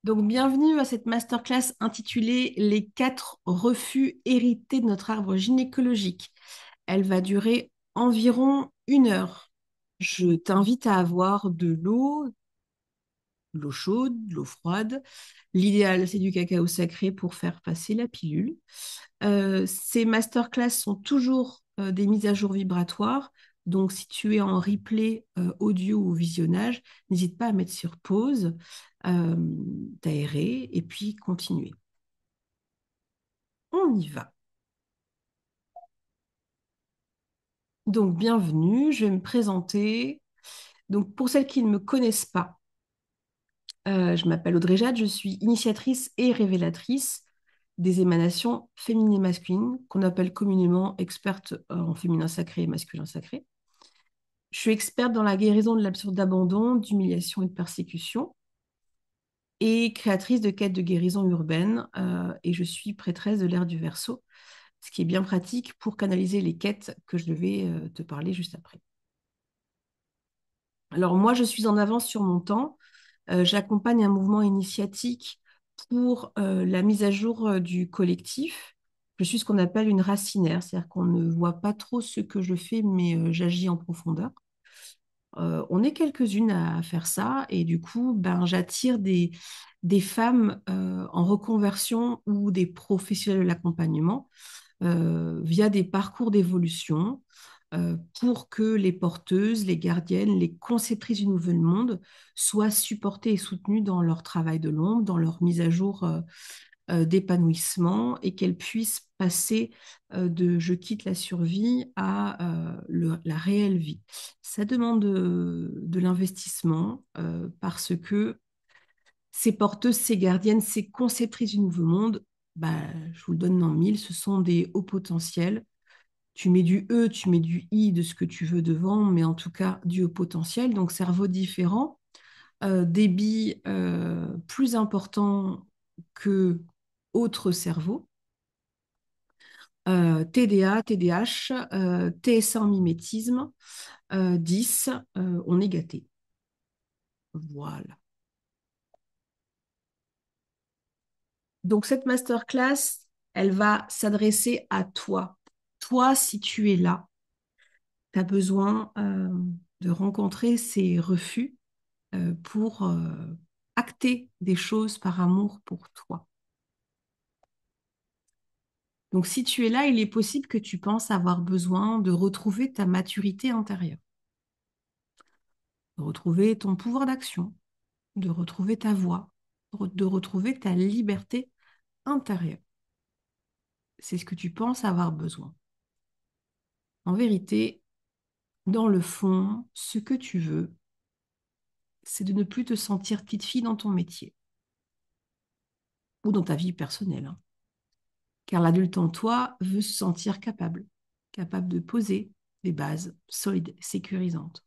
Donc, bienvenue à cette masterclass intitulée Les 4 refus hérités de notre arbre gynécologique. Elle va durer environ 1 heure. Je t'invite à avoir de l'eau chaude, de l'eau froide. L'idéal, c'est du cacao sacré pour faire passer la pilule. Ces masterclass sont toujours des mises à jour vibratoires. Donc, si tu es en replay audio ou visionnage, n'hésite pas à mettre sur pause, euh, t'aérer et puis continuer. On y va. Donc, bienvenue, je vais me présenter. Donc, pour celles qui ne me connaissent pas, je m'appelle Audrey Jade, je suis initiatrice et révélatrice des émanations féminines et masculines, qu'on appelle communément experte en féminin sacré et masculin sacré. Je suis experte dans la guérison de l'absurde d'abandon, d'humiliation et de persécution, et créatrice de quêtes de guérison urbaine, et je suis prêtresse de l'ère du Verseau, ce qui est bien pratique pour canaliser les quêtes que je vais te parler juste après. Alors moi, je suis en avance sur mon temps. J'accompagne un mouvement initiatique pour la mise à jour du collectif. Je suis ce qu'on appelle une racinaire, c'est-à-dire qu'on ne voit pas trop ce que je fais, mais j'agis en profondeur. On est quelques-unes à faire ça et du coup, ben, j'attire des femmes en reconversion ou des professionnels de l'accompagnement via des parcours d'évolution pour que les porteuses, les gardiennes, les conceptrices du nouvel monde soient supportées et soutenues dans leur travail de l'ombre, dans leur mise à jour d'épanouissement et qu'elles puissent passer de je quitte la survie à la réelle vie. Ça demande de l'investissement parce que ces porteuses, ces gardiennes, ces conceptrices du nouveau monde, bah, je vous le donne en mille, ce sont des hauts potentiels. Tu mets du E, tu mets du I de ce que tu veux devant, mais en tout cas du haut potentiel. Donc cerveau différent, débit plus important que autres cerveaux, TDA, TDH, TSA en mimétisme, 10, on est gâté. Voilà. Donc cette masterclass, elle va s'adresser à toi. Toi, si tu es là, tu as besoin de rencontrer ces refus pour acter des choses par amour pour toi. Donc si tu es là, il est possible que tu penses avoir besoin de retrouver ta maturité intérieure, de retrouver ton pouvoir d'action, de retrouver ta voix, de retrouver ta liberté intérieure. C'est ce que tu penses avoir besoin. En vérité, dans le fond, ce que tu veux, c'est de ne plus te sentir petite fille dans ton métier ou dans ta vie personnelle, hein. Car l'adulte en toi veut se sentir capable, capable de poser des bases solides, sécurisantes.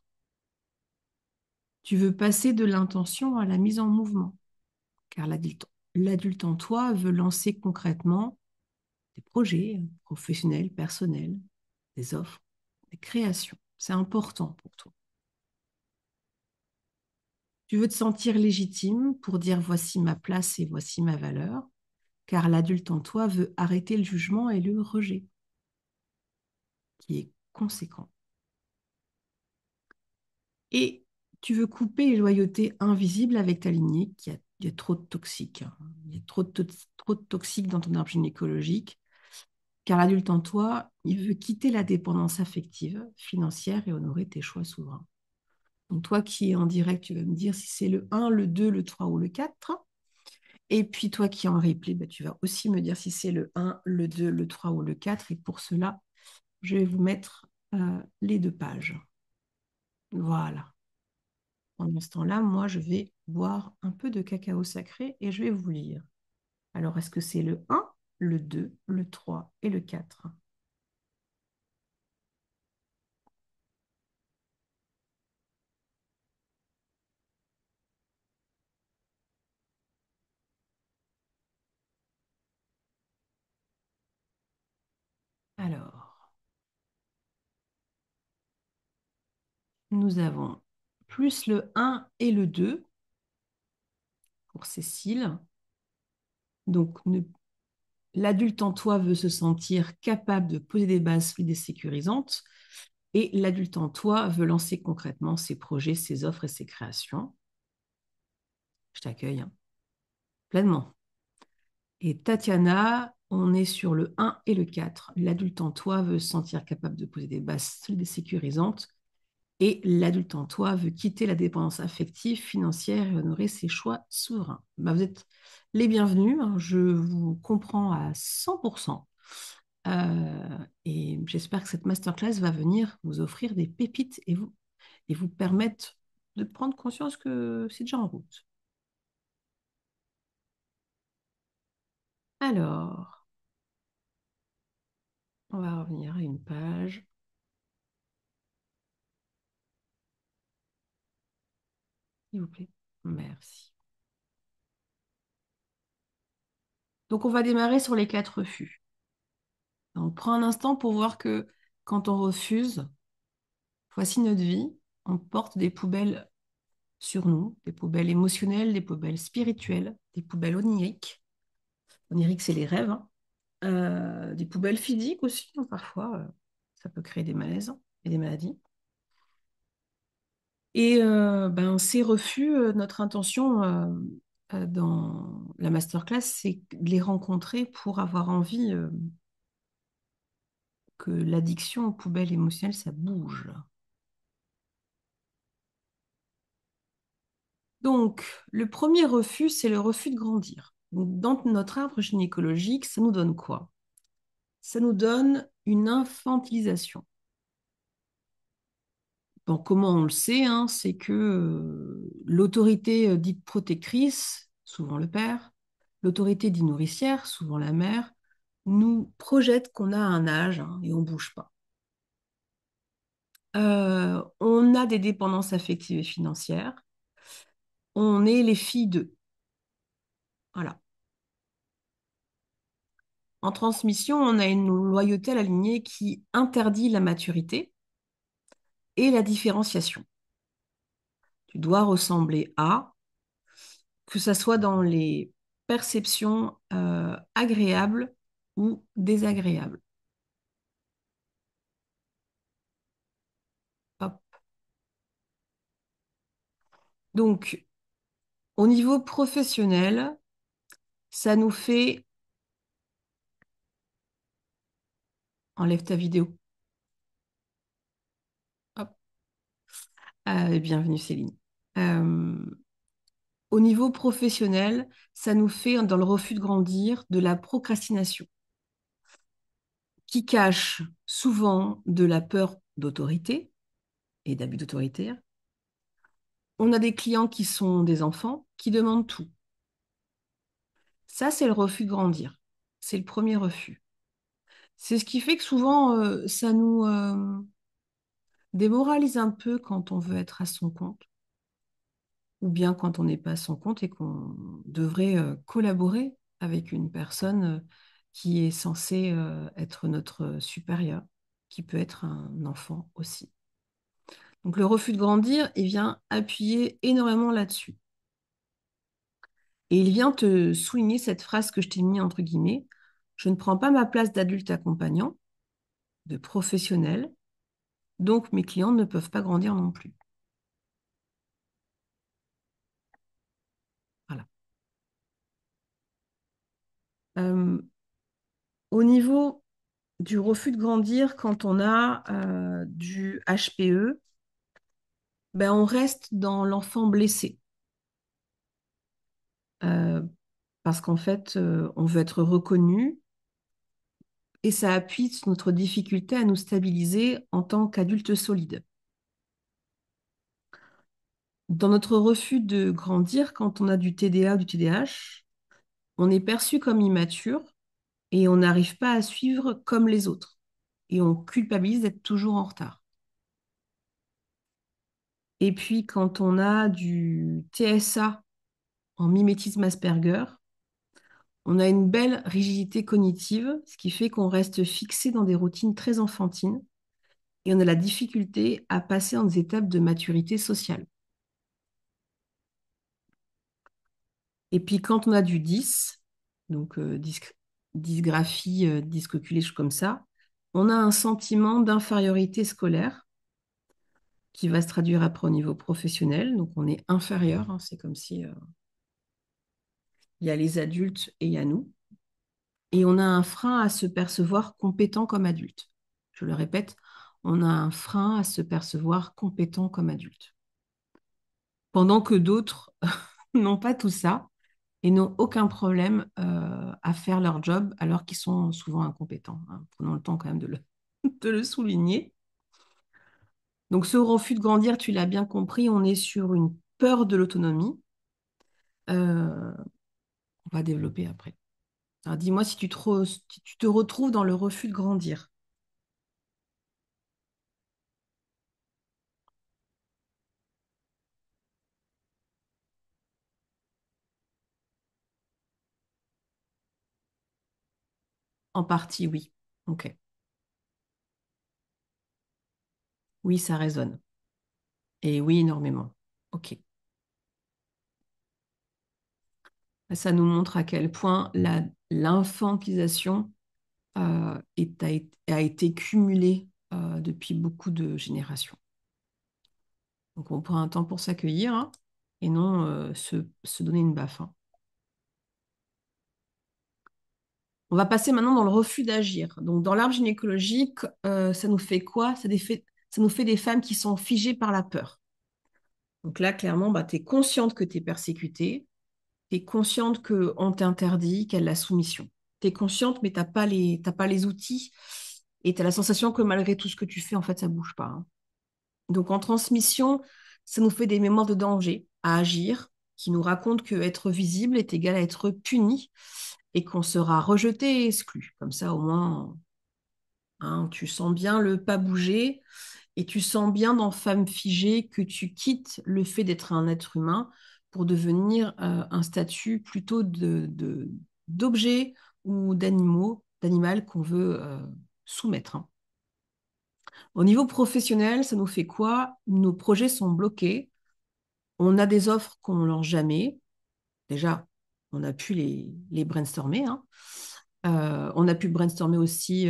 Tu veux passer de l'intention à la mise en mouvement, car l'adulte en toi veut lancer concrètement des projets professionnels, personnels, des offres, des créations. C'est important pour toi. Tu veux te sentir légitime pour dire voici ma place et voici ma valeur, car l'adulte en toi veut arrêter le jugement et le rejet, qui est conséquent. Et tu veux couper les loyautés invisibles avec ta lignée, il y a trop de toxiques, hein. Il y a trop de toxiques dans ton arbre gynécologique, car l'adulte en toi, il veut quitter la dépendance affective, financière et honorer tes choix souverains. Donc toi qui es en direct, tu vas me dire si c'est le 1, le 2, le 3 ou le 4. Et puis toi qui es en replay, bah, tu vas aussi me dire si c'est le 1, le 2, le 3 ou le 4. Et pour cela, je vais vous mettre les 2 pages. Voilà. Pendant ce temps-là, moi, je vais boire un peu de cacao sacré et je vais vous lire. Alors, est-ce que c'est le 1, le 2, le 3 et le 4? Alors, nous avons plus le 1 et le 2 pour Cécile. Donc, l'adulte en toi veut se sentir capable de poser des bases solides et sécurisantes. Et l'adulte en toi veut lancer concrètement ses projets, ses offres et ses créations. Je t'accueille hein, pleinement. Et Tatiana, on est sur le 1 et le 4. L'adulte en toi veut se sentir capable de poser des bases solides et sécurisantes. Et l'adulte en toi veut quitter la dépendance affective, financière et honorer ses choix souverains. Ben, vous êtes les bienvenus, hein, je vous comprends à 100%. Et j'espère que cette masterclass va venir vous offrir des pépites et vous permettre de prendre conscience que c'est déjà en route. Alors, on va revenir à une page, s'il vous plaît. Merci. Donc, on va démarrer sur les 4 refus. Donc, prends un instant pour voir que quand on refuse, voici notre vie. On porte des poubelles sur nous, des poubelles émotionnelles, des poubelles spirituelles, des poubelles oniriques. Oniriques, c'est les rêves, hein. Des poubelles physiques aussi, hein, parfois. Ça peut créer des malaises et des maladies. Et ben, ces refus, notre intention dans la masterclass, c'est de les rencontrer pour avoir envie que l'addiction aux poubelles émotionnelles, ça bouge. Donc, le premier refus, c'est le refus de grandir. Donc, dans notre arbre gynécologique, ça nous donne quoi? Ça nous donne une infantilisation. Bon, comment on le sait, hein, c'est que l'autorité dite protectrice, souvent le père, l'autorité dite nourricière, souvent la mère, nous projette qu'on a un âge hein, et on ne bouge pas. On a des dépendances affectives et financières. On est les filles d'eux. Voilà. En transmission, on a une loyauté à la lignée qui interdit la maturité et la différenciation. Tu dois ressembler à, que ça soit dans les perceptions agréables ou désagréables. Hop. Donc, au niveau professionnel, ça nous fait... Enlève ta vidéo. Hop. Bienvenue Céline. Euh, Au niveau professionnel, ça nous fait, dans le refus de grandir, de la procrastination qui cache souvent de la peur d'autorité et d'abus d'autorité. On a des clients qui sont des enfants qui demandent tout. Ça, c'est le refus de grandir. C'est le premier refus. C'est ce qui fait que souvent, ça nous démoralise un peu quand on veut être à son compte, ou bien quand on n'est pas à son compte et qu'on devrait collaborer avec une personne qui est censée être notre supérieur, qui peut être un enfant aussi. Donc le refus de grandir, il vient appuyer énormément là-dessus. Et il vient te souligner cette phrase que je t'ai mis entre guillemets, je ne prends pas ma place d'adulte accompagnant, de professionnel, donc mes clients ne peuvent pas grandir non plus. Voilà. Euh, Au niveau du refus de grandir, quand on a du HPE, ben on reste dans l'enfant blessé. Euh, Parce qu'en fait, on veut être reconnu et ça appuie sur notre difficulté à nous stabiliser en tant qu'adulte solide. Dans notre refus de grandir, quand on a du TDA ou du TDAH, on est perçu comme immature et on n'arrive pas à suivre comme les autres. Et on culpabilise d'être toujours en retard. Et puis, quand on a du TSA en mimétisme Asperger, on a une belle rigidité cognitive, ce qui fait qu'on reste fixé dans des routines très enfantines et on a la difficulté à passer en des étapes de maturité sociale. Et puis quand on a du 10, donc dysgraphie, dyscalculie, choses comme ça, on a un sentiment d'infériorité scolaire qui va se traduire après au niveau professionnel. Donc on est inférieur, hein, c'est comme si il y a les adultes et il y a nous. Et on a un frein à se percevoir compétent comme adulte. Je le répète, on a un frein à se percevoir compétent comme adulte. Pendant que d'autres n'ont pas tout ça et n'ont aucun problème à faire leur job alors qu'ils sont souvent incompétents, hein. Prenons le temps quand même de le souligner. Donc ce refus de grandir, tu l'as bien compris, on est sur une peur de l'autonomie. Euh, on va développer après. Alors dis-moi si tu te retrouves dans le refus de grandir en partie, oui. Ok. Oui, ça résonne. Et oui, énormément. Ok. Ça nous montre à quel point l'infantilisation a été cumulée depuis beaucoup de générations. Donc on prend un temps pour s'accueillir, hein, et non se donner une baffe, hein. On va passer maintenant dans le refus d'agir. Donc dans l'arbre gynécologique, ça nous fait quoi? Ça nous fait des femmes qui sont figées par la peur. Donc là, clairement, bah, tu es consciente que tu es persécutée, tu es consciente qu'on t'interdit, qu'il y a de la soumission. Tu es consciente, mais t'as pas les outils et tu as la sensation que malgré tout ce que tu fais, en fait, ça bouge pas, hein. Donc en transmission, ça nous fait des mémoires de danger à agir, qui nous racontent que être visible est égal à être puni et qu'on sera rejeté et exclu. Comme ça, au moins, hein, tu sens bien le pas bouger et tu sens bien dans Femme figée que tu quittes le fait d'être un être humain pour devenir un statut plutôt d'objet ou d'animal qu'on veut soumettre, hein. Au niveau professionnel, ça nous fait quoi? Nos projets sont bloqués. On a des offres qu'on ne lance jamais. Déjà, on a pu les brainstormer, hein. On a pu brainstormer aussi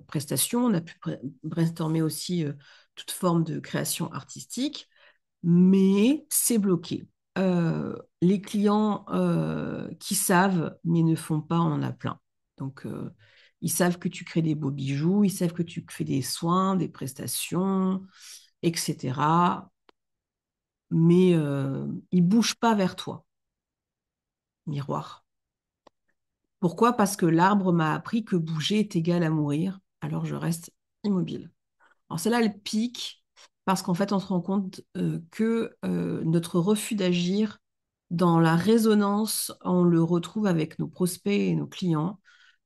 prestations, on a pu brainstormer aussi toute forme de création artistique, mais c'est bloqué. Les clients qui savent mais ne font pas, on en a plein. Donc, ils savent que tu crées des beaux bijoux, ils savent que tu fais des soins, des prestations, etc. Mais ils ne bougent pas vers toi, miroir. Pourquoi? Parce que l'arbre m'a appris que bouger est égal à mourir, alors je reste immobile. Alors celle-là, elle pique parce qu'en fait, on se rend compte que notre refus d'agir dans la résonance, on le retrouve avec nos prospects et nos clients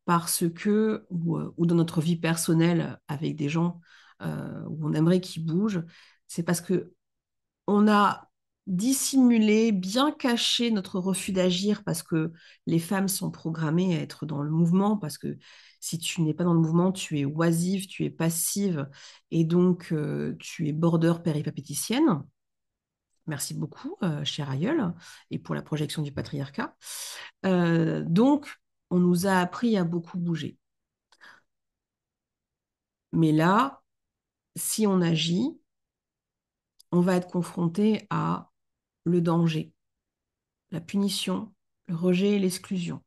parce que, ou dans notre vie personnelle avec des gens où on aimerait qu'ils bougent, c'est parce que on a dissimulé, bien caché notre refus d'agir parce que les femmes sont programmées à être dans le mouvement, parce que si tu n'es pas dans le mouvement, tu es oisive, tu es passive et donc tu es border péripapéticienne. Merci beaucoup, cher aïeul, et pour la projection du patriarcat. Donc, on nous a appris à beaucoup bouger. Mais là, si on agit, on va être confronté à le danger, la punition, le rejet et l'exclusion.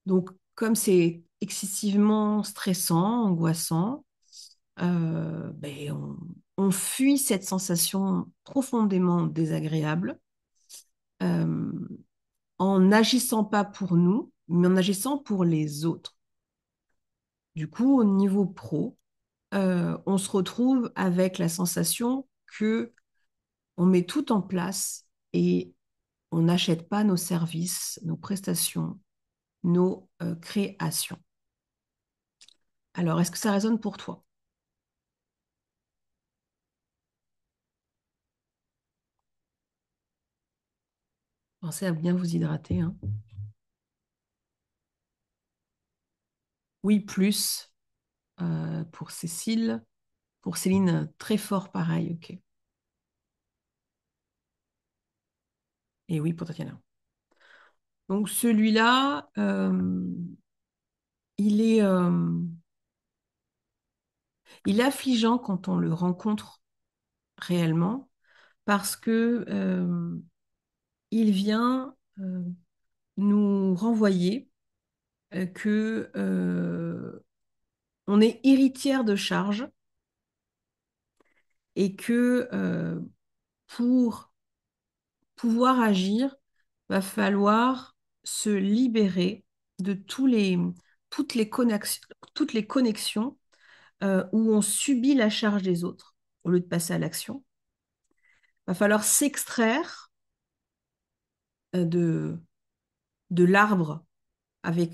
Donc, comme c'est excessivement stressant, angoissant, on fuit cette sensation profondément désagréable euh, en n'agissant pas pour nous, mais en agissant pour les autres. Du coup, au niveau pro, on se retrouve avec la sensation que on met tout en place et on n'achète pas nos services, nos prestations, nos créations. Alors, est-ce que ça résonne pour toi? Pensez à bien vous hydrater, hein. Oui, plus pour Cécile. Pour Céline, très fort, pareil, ok. Et oui, pour Tatiana. Donc celui-là, il est, il est affligeant quand on le rencontre réellement parce que il vient nous renvoyer que on est héritière de charges et que pour pouvoir agir, va falloir se libérer de toutes les connexions où on subit la charge des autres au lieu de passer à l'action. Va falloir s'extraire de, de l'arbre avec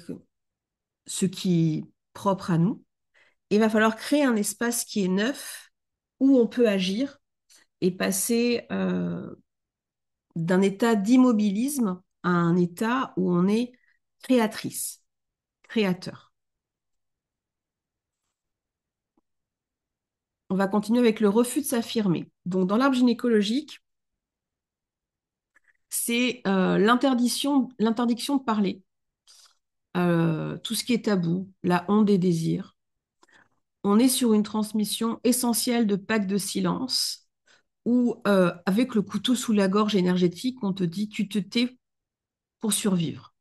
ce qui est propre à nous. Et il va falloir créer un espace qui est neuf où on peut agir et passer d'un état d'immobilisme à un état où on est créatrice, créateur. On va continuer avec le refus de s'affirmer. Donc, dans l'arbre gynécologique, c'est l'interdiction de parler, tout ce qui est tabou, la honte des désirs. On est sur une transmission essentielle de pacte de silence où, avec le couteau sous la gorge énergétique, on te dit tu te tais pour survivre.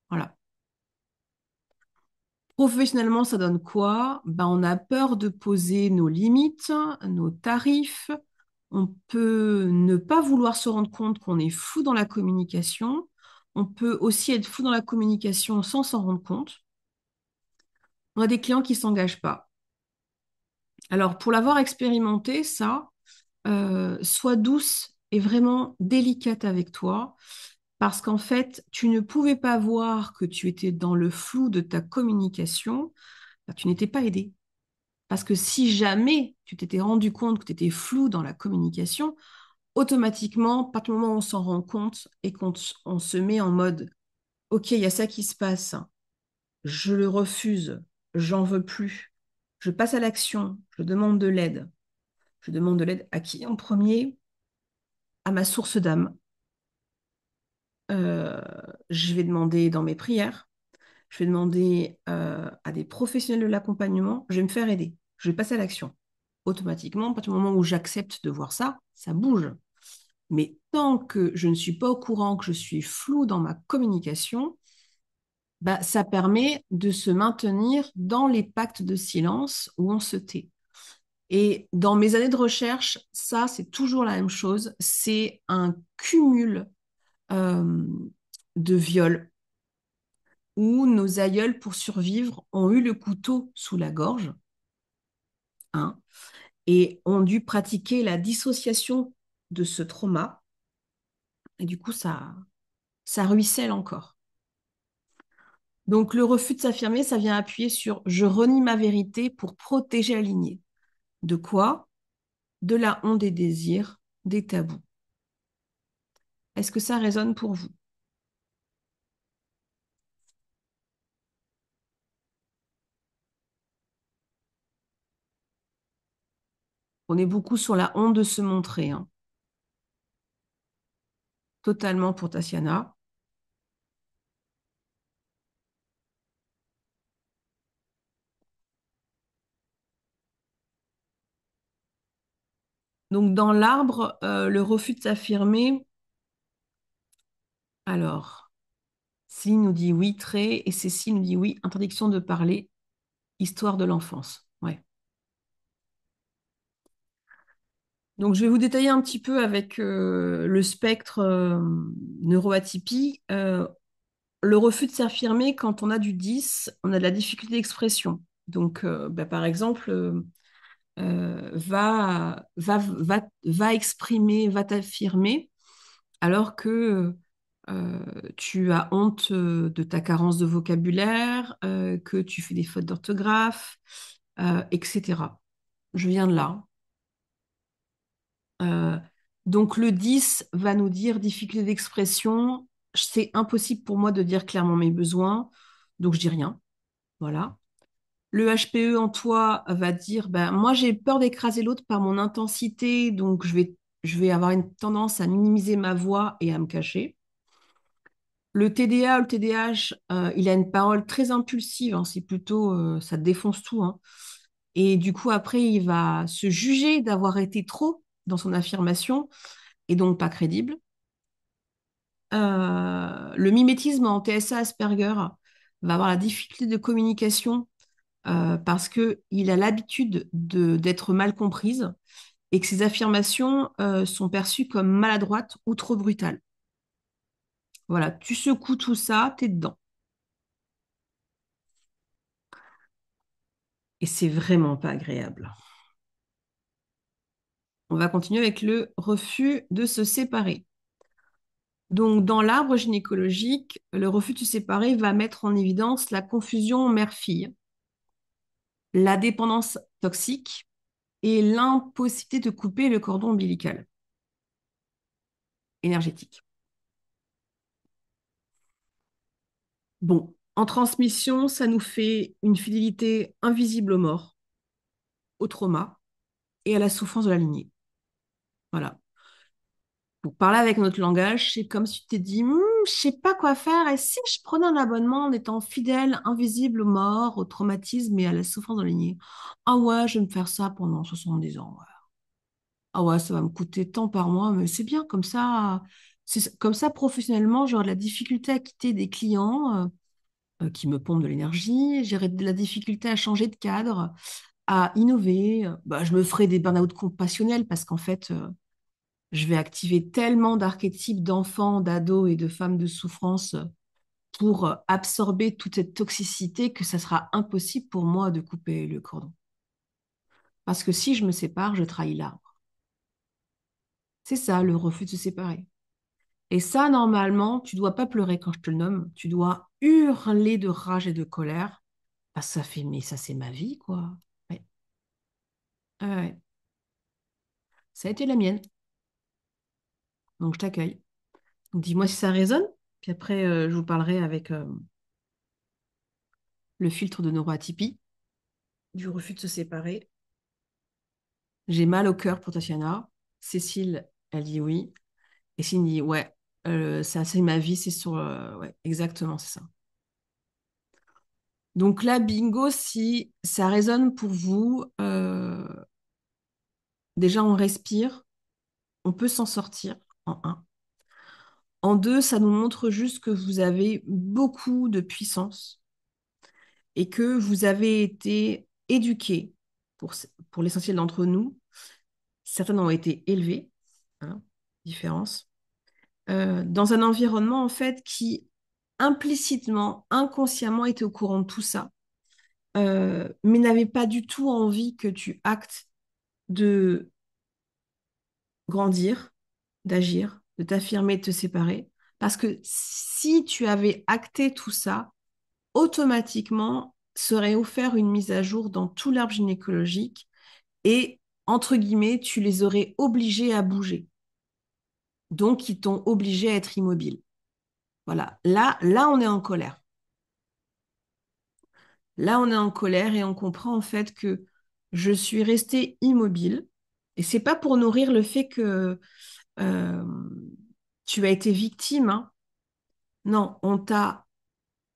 Voilà. Professionnellement, ça donne quoi? Ben, on a peur de poser nos limites, nos tarifs. On peut ne pas vouloir se rendre compte qu'on est fou dans la communication. On peut aussi être fou dans la communication sans s'en rendre compte. On a des clients qui ne s'engagent pas. Alors, pour l'avoir expérimenté, ça, sois douce et vraiment délicate avec toi, parce qu'en fait, tu ne pouvais pas voir que tu étais dans le flou de ta communication, ben, tu n'étais pas aidé. Parce que si jamais tu t'étais rendu compte que tu étais flou dans la communication, automatiquement, à partir du moment où on s'en rend compte et qu'on se met en mode, OK, il y a ça qui se passe, je le refuse, j'en veux plus, je passe à l'action, je demande de l'aide. Je demande de l'aide à qui en premier? À ma source d'âme. Euh, je vais demander dans mes prières, je vais demander à des professionnels de l'accompagnement, je vais me faire aider, je vais passer à l'action. Automatiquement, à partir du moment où j'accepte de voir ça, ça bouge. Mais tant que je ne suis pas au courant, que je suis floue dans ma communication, bah, ça permet de se maintenir dans les pactes de silence où on se tait. Et dans mes années de recherche, ça, c'est toujours la même chose. C'est un cumul euh, de viols où nos aïeuls, pour survivre, ont eu le couteau sous la gorge, hein, et ont dû pratiquer la dissociation de ce trauma. Et du coup, ça ruisselle encore. Donc, le refus de s'affirmer, ça vient appuyer sur je renie ma vérité pour protéger la lignée. De quoi? De la honte des désirs, des tabous. Est-ce que ça résonne pour vous? On est beaucoup sur la honte de se montrer, hein. Totalement pour Tatiana. Donc, dans l'arbre, le refus de s'affirmer, alors, Céline nous dit oui, très, et Cécile nous dit oui, interdiction de parler, histoire de l'enfance. Ouais. Donc, je vais vous détailler un petit peu avec le spectre neuroatypie. Le refus de s'affirmer, quand on a du 10, on a de la difficulté d'expression. Donc, bah, par exemple, va exprimer, va t'affirmer, alors que tu as honte de ta carence de vocabulaire, que tu fais des fautes d'orthographe, etc. Je viens de là. Euh, donc le 10 va nous dire difficulté d'expression. C'est impossible pour moi de dire clairement mes besoins, donc je dis rien. Voilà. Le HPE en toi va dire, ben, moi j'ai peur d'écraser l'autre par mon intensité, donc je vais avoir une tendance à minimiser ma voix et à me cacher. Le TDA ou le TDAH, il a une parole très impulsive, hein, c'est plutôt, ça défonce tout, hein. Et du coup, après, il va se juger d'avoir été trop dans son affirmation et donc pas crédible. Le mimétisme en TSA Asperger va avoir la difficulté de communication parce qu'il a l'habitude d'être mal comprise et que ses affirmations sont perçues comme maladroites ou trop brutales. Voilà, tu secoues tout ça, t'es dedans. Et c'est vraiment pas agréable. On va continuer avec le refus de se séparer. Donc, dans l'arbre gynécologique, le refus de se séparer va mettre en évidence la confusion mère-fille, la dépendance toxique et l'impossibilité de couper le cordon ombilical énergétique. Bon, en transmission, ça nous fait une fidélité invisible aux morts, au trauma et à la souffrance de la lignée. Voilà. Pour parler avec notre langage, c'est comme si tu t'es dit, je sais pas quoi faire, et si je prenais un abonnement en étant fidèle, invisible aux morts, au traumatisme et à la souffrance de la lignée. Ah ouais, je vais me faire ça pendant 70 ans. Ouais. Ah ouais, ça va me coûter tant par mois, mais c'est bien, comme ça, c'est comme ça professionnellement, j'aurai de la difficulté à quitter des clients qui me pompent de l'énergie, j'aurai de la difficulté à changer de cadre, à innover, bah, je me ferai des burn-out compassionnels parce qu'en fait, je vais activer tellement d'archétypes d'enfants, d'ados et de femmes de souffrance pour absorber toute cette toxicité que ça sera impossible pour moi de couper le cordon. Parce que si je me sépare, je trahis l'arbre. C'est ça, le refus de se séparer. Et ça, normalement, tu dois pas pleurer quand je te le nomme. Tu dois hurler de rage et de colère. Parce que ça fait, mais ça, c'est ma vie, quoi. Ouais. Ouais. Ça a été la mienne. Donc, je t'accueille. Donc, dis-moi si ça résonne. Puis après, je vous parlerai avec le filtre de neuroatypie, du refus de se séparer. J'ai mal au cœur pour Tatiana. Cécile, elle dit oui. Et Cindy dit ouais, ça, c'est ma vie, c'est sur. Ouais, exactement, c'est ça. Donc là, bingo, si ça résonne pour vous, déjà on respire, on peut s'en sortir en un. En deux, ça nous montre juste que vous avez beaucoup de puissance et que vous avez été éduqués, pour l'essentiel d'entre nous. Certaines ont été élevées, hein, différence, dans un environnement en fait qui implicitement, inconsciemment était au courant de tout ça, mais n'avait pas du tout envie que tu actes de grandir, d'agir, de t'affirmer, de te séparer. Parce que si tu avais acté tout ça, automatiquement serait offert une mise à jour dans tout l'arbre gynécologique et, entre guillemets, tu les aurais obligés à bouger. Donc, ils t'ont obligé à être immobile. Voilà. Là, on est en colère. Là, on est en colère et on comprend en fait que je suis restée immobile. Et c'est pas pour nourrir le fait que euh, tu as été victime, hein. Non, on t'a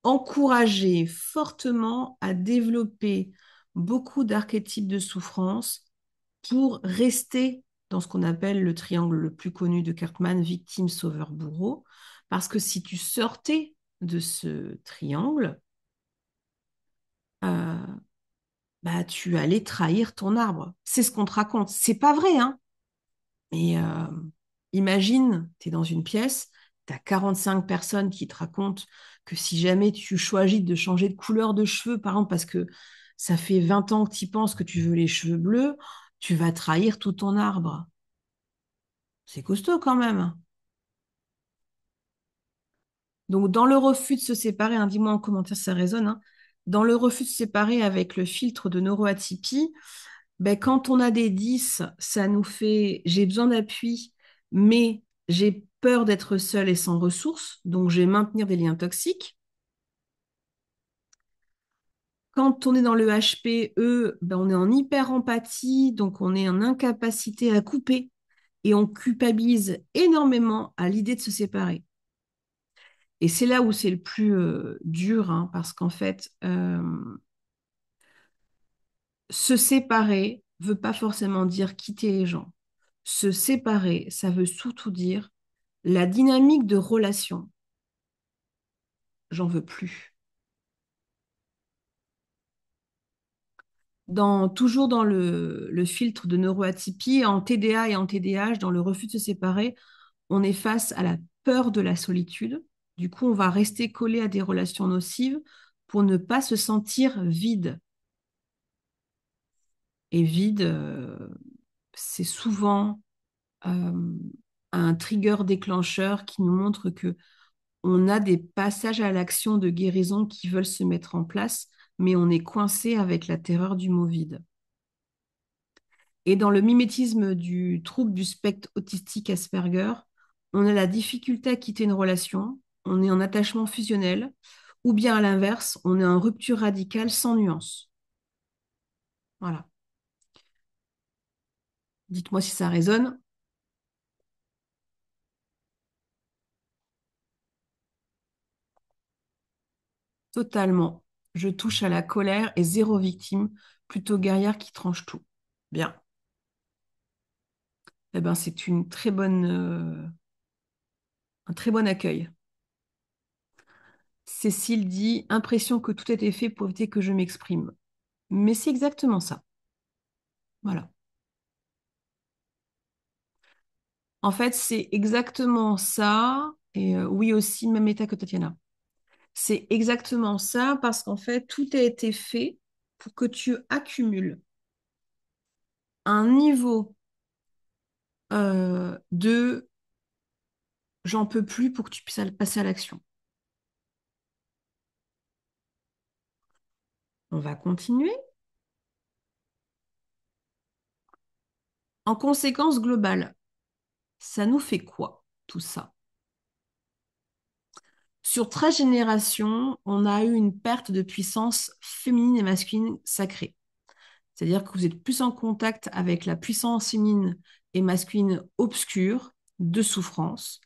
encouragé fortement à développer beaucoup d'archétypes de souffrance pour rester dans ce qu'on appelle le triangle le plus connu de Cartman, victime, sauveur, bourreau. Parce que si tu sortais de ce triangle, euh, bah, tu allais trahir ton arbre. C'est ce qu'on te raconte. C'est pas vrai, hein? Mais imagine, tu es dans une pièce, tu as 45 personnes qui te racontent que si jamais tu choisis de changer de couleur de cheveux, par exemple, parce que ça fait 20 ans que tu penses que tu veux les cheveux bleus, tu vas trahir tout ton arbre. C'est costaud quand même. Donc, dans le refus de se séparer, hein, dis-moi en commentaire si ça résonne, hein, dans le refus de se séparer avec le filtre de neuroatypie, ben, quand on a des 10, ça nous fait j'ai besoin d'appui, mais j'ai peur d'être seule et sans ressources, donc je vais maintenir des liens toxiques. Quand on est dans le HPE, ben, on est en hyper-empathie, donc on est en incapacité à couper et on culpabilise énormément à l'idée de se séparer. Et c'est là où c'est le plus dur, hein, parce qu'en fait, se séparer veut pas forcément dire quitter les gens. Se séparer, ça veut surtout dire la dynamique de relation. J'en veux plus. Toujours dans le filtre de neuroatypie, en TDA et en TDAH, dans le refus de se séparer, on est face à la peur de la solitude. Du coup, on va rester collé à des relations nocives pour ne pas se sentir vide. Et vide, c'est souvent euh, un trigger déclencheur qui nous montre que on a des passages à l'action de guérison qui veulent se mettre en place, mais on est coincé avec la terreur du mot vide. Et dans le mimétisme du trouble du spectre autistique Asperger, on a la difficulté à quitter une relation, on est en attachement fusionnel, ou bien à l'inverse, on est en rupture radicale sans nuance. Voilà. Dites-moi si ça résonne. Totalement. Je touche à la colère et zéro victime, plutôt guerrière qui tranche tout. Bien. Eh ben, c'est un très bon accueil. Cécile dit, impression que tout a été fait pour éviter que je m'exprime. Mais c'est exactement ça. Voilà. En fait, c'est exactement ça. Et oui aussi, même état que Tatiana. C'est exactement ça parce qu'en fait, tout a été fait pour que tu accumules un niveau de j'en peux plus pour que tu puisses passer à l'action. On va continuer. En conséquence globale, ça nous fait quoi, tout ça? Sur 13 générations, on a eu une perte de puissance féminine et masculine sacrée. C'est-à-dire que vous êtes plus en contact avec la puissance féminine et masculine obscure de souffrance.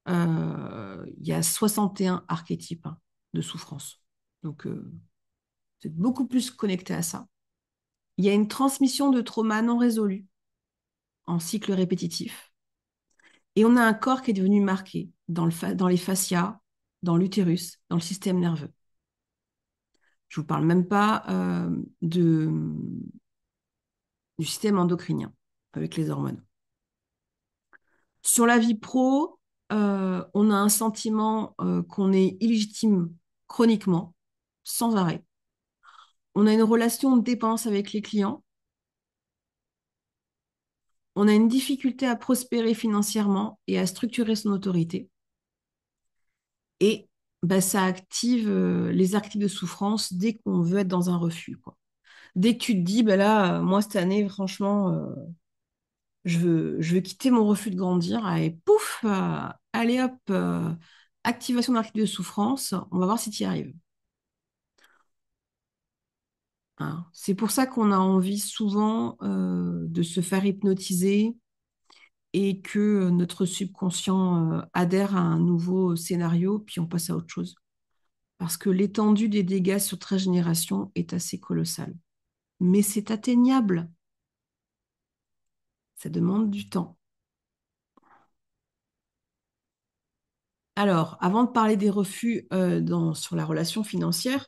Il y a 61 archétypes hein, de souffrance. Donc, vous êtes beaucoup plus connecté à ça. Il y a une transmission de trauma non résolu en cycle répétitif. Et on a un corps qui est devenu marqué dans les fascias, dans l'utérus, dans le système nerveux. Je ne vous parle même pas du système endocrinien avec les hormones. Sur la vie pro, on a un sentiment qu'on est illégitime chroniquement, sans arrêt. On a une relation de dépendance avec les clients. On a une difficulté à prospérer financièrement et à structurer son autorité. Et bah, ça active les archétypes de souffrance dès qu'on veut être dans un refus, quoi. Dès que tu te dis, bah là, moi, cette année, franchement, je veux quitter mon refus de grandir, et pouf, allez hop, activation d'archétype de souffrance, on va voir si tu y arrives. Hein. C'est pour ça qu'on a envie souvent de se faire hypnotiser et que notre subconscient adhère à un nouveau scénario, puis on passe à autre chose. Parce que l'étendue des dégâts sur 13 générations est assez colossale. Mais c'est atteignable. Ça demande du temps. Alors, avant de parler des refus sur la relation financière,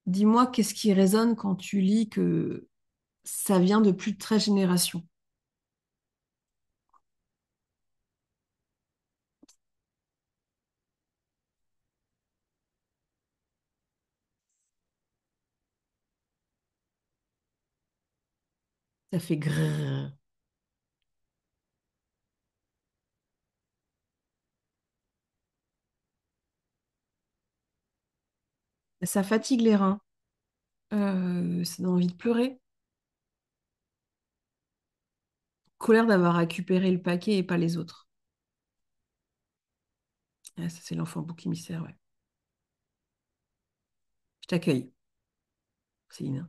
dis-moi qu'est-ce qui résonne quand tu lis que ça vient de plus de 13 générations. Ça fait grrr. Ça fatigue les reins. Ça donne envie de pleurer. Colère d'avoir récupéré le paquet et pas les autres. Ah, ça, c'est l'enfant bouc émissaire, ouais. Je t'accueille, Céline.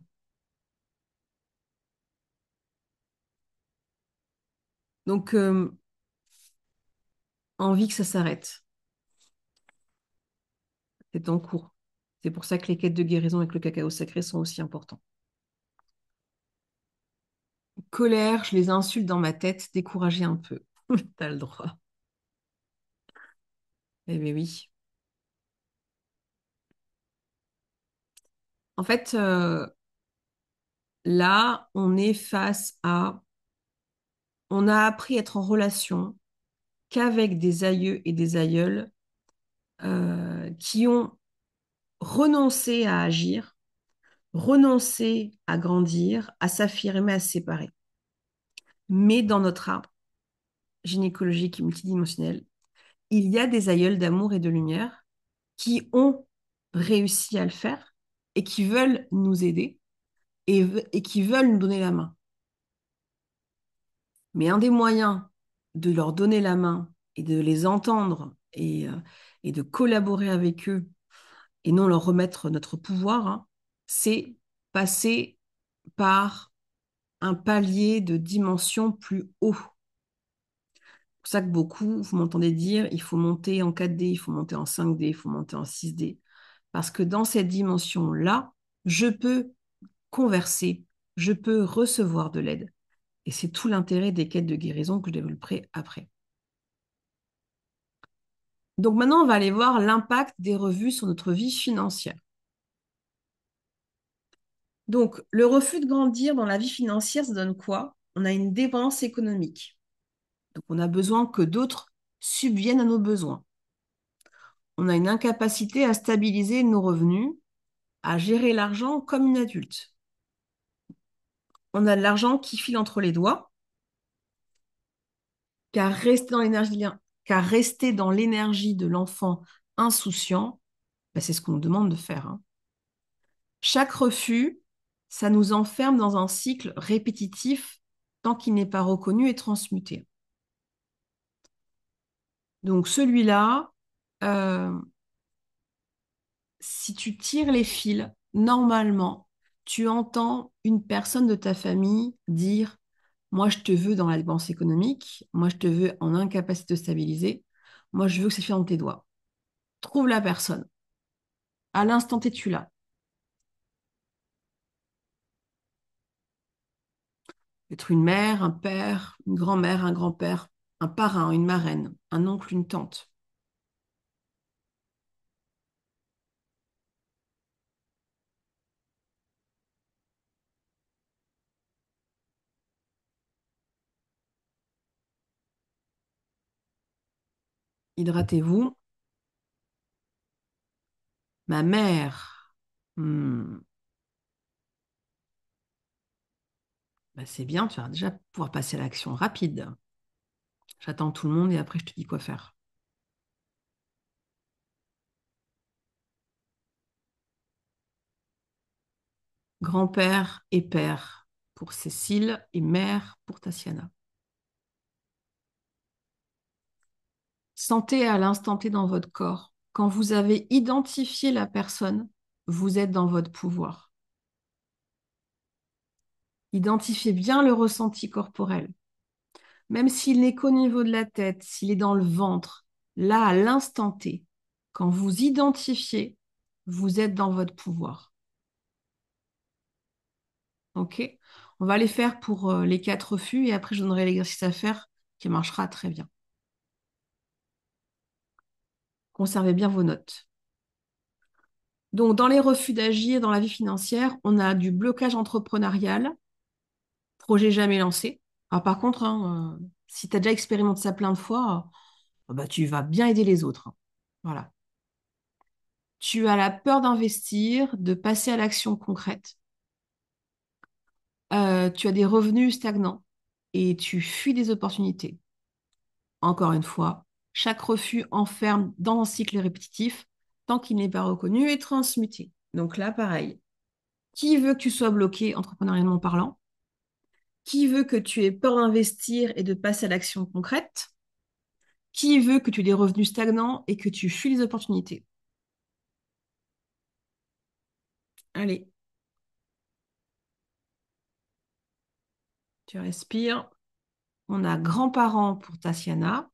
Donc, envie que ça s'arrête. C'est en cours. C'est pour ça que les quêtes de guérison avec le cacao sacré sont aussi importants. Colère, je les insulte dans ma tête, décourager un peu. T'as le droit. Eh bien oui. En fait, là, on est face à... On a appris à être en relation qu'avec des aïeux et des aïeules qui ont renoncé à agir, renoncé à grandir, à s'affirmer, à se séparer. Mais dans notre arbre gynécologique et multidimensionnel, il y a des aïeuls d'amour et de lumière qui ont réussi à le faire et qui veulent nous aider et qui veulent nous donner la main. Mais un des moyens de leur donner la main et de les entendre et de collaborer avec eux et non leur remettre notre pouvoir, hein, c'est passer par un palier de dimension plus haut. C'est pour ça que beaucoup, vous m'entendez dire, il faut monter en 4D, il faut monter en 5D, il faut monter en 6D. Parce que dans cette dimension-là, je peux converser, je peux recevoir de l'aide. Et c'est tout l'intérêt des quêtes de guérison que je développerai après. Donc maintenant, on va aller voir l'impact des revues sur notre vie financière. Donc, le refus de grandir dans la vie financière, ça donne quoi? On a une dépendance économique. Donc, on a besoin que d'autres subviennent à nos besoins. On a une incapacité à stabiliser nos revenus, à gérer l'argent comme une adulte. On a de l'argent qui file entre les doigts, car rester dans l'énergie de l'enfant insouciant, ben, c'est ce qu'on nous demande de faire, hein. Chaque refus, ça nous enferme dans un cycle répétitif tant qu'il n'est pas reconnu et transmuté. Donc celui-là, euh, si tu tires les fils, normalement, tu entends une personne de ta famille dire, moi je te veux dans la dépense économique, moi je te veux en incapacité de stabiliser, moi je veux que c'est fait dans tes doigts. Trouve la personne. À l'instant T, tu l'as. Être une mère, un père, une grand-mère, un grand-père, un parrain, une marraine, un oncle, une tante. Hydratez-vous. Ma mère. Hmm, bah c'est bien, tu vas déjà pouvoir passer à l'action rapide. J'attends tout le monde et après je te dis quoi faire. Grand-père et père pour Cécile et mère pour Tatiana. Sentez à l'instant T dans votre corps. Quand vous avez identifié la personne, vous êtes dans votre pouvoir. Identifiez bien le ressenti corporel. Même s'il n'est qu'au niveau de la tête, s'il est dans le ventre, là, à l'instant T, quand vous identifiez, vous êtes dans votre pouvoir. OK? On va les faire pour les 4 refus et après je donnerai l'exercice à faire qui marchera très bien. Conservez bien vos notes. Donc, dans les refus d'agir dans la vie financière, on a du blocage entrepreneurial, projet jamais lancé. Ah, par contre, hein, si tu as déjà expérimenté ça plein de fois, bah, tu vas bien aider les autres, hein. Voilà. Tu as la peur d'investir, de passer à l'action concrète. Tu as des revenus stagnants et tu fuis des opportunités. Encore une fois, chaque refus enferme dans un cycle répétitif tant qu'il n'est pas reconnu et transmuté. Donc là, pareil. Qui veut que tu sois bloqué entrepreneurialement parlant? Qui veut que tu aies peur d'investir et de passer à l'action concrète? Qui veut que tu aies des revenus stagnants et que tu fuis les opportunités? Allez, tu respires. On a grands-parents pour Tatiana.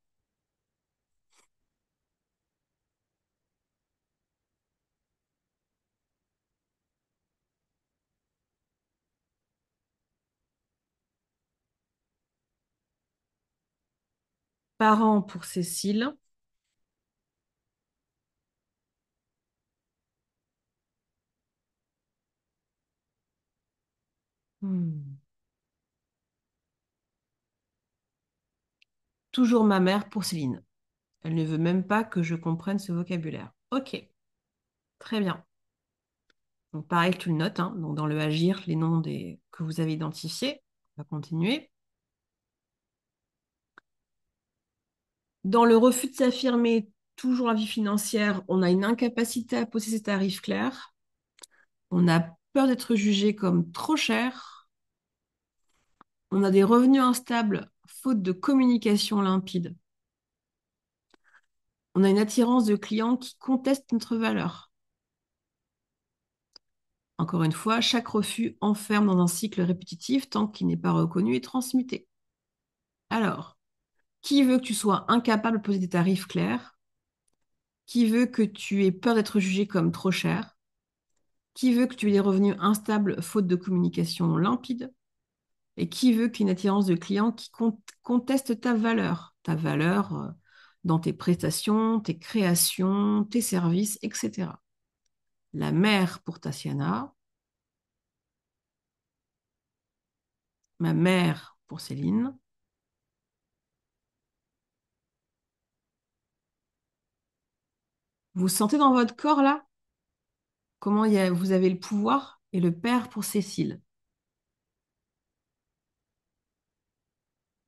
Parents pour Cécile. Hmm. Toujours ma mère pour Céline. Elle ne veut même pas que je comprenne ce vocabulaire. Ok, très bien. Donc pareil, tu le notes, hein. Donc dans le agir, les noms que vous avez identifiés. On va continuer. Dans le refus de s'affirmer, toujours la vie financière, on a une incapacité à poser ses tarifs clairs. On a peur d'être jugé comme trop cher. On a des revenus instables, faute de communication limpide. On a une attirance de clients qui contestent notre valeur. Encore une fois, chaque refus enferme dans un cycle répétitif tant qu'il n'est pas reconnu et transmuté. Alors, qui veut que tu sois incapable de poser des tarifs clairs? Qui veut que tu aies peur d'être jugé comme trop cher? Qui veut que tu aies des revenus instables faute de communication limpide? Et qui veut qu'une attirance de clients qui conteste ta valeur dans tes prestations, tes créations, tes services, etc. La mère pour Tatiana, ma mère pour Céline. Vous sentez dans votre corps là comment vous avez le pouvoir et le père pour Cécile.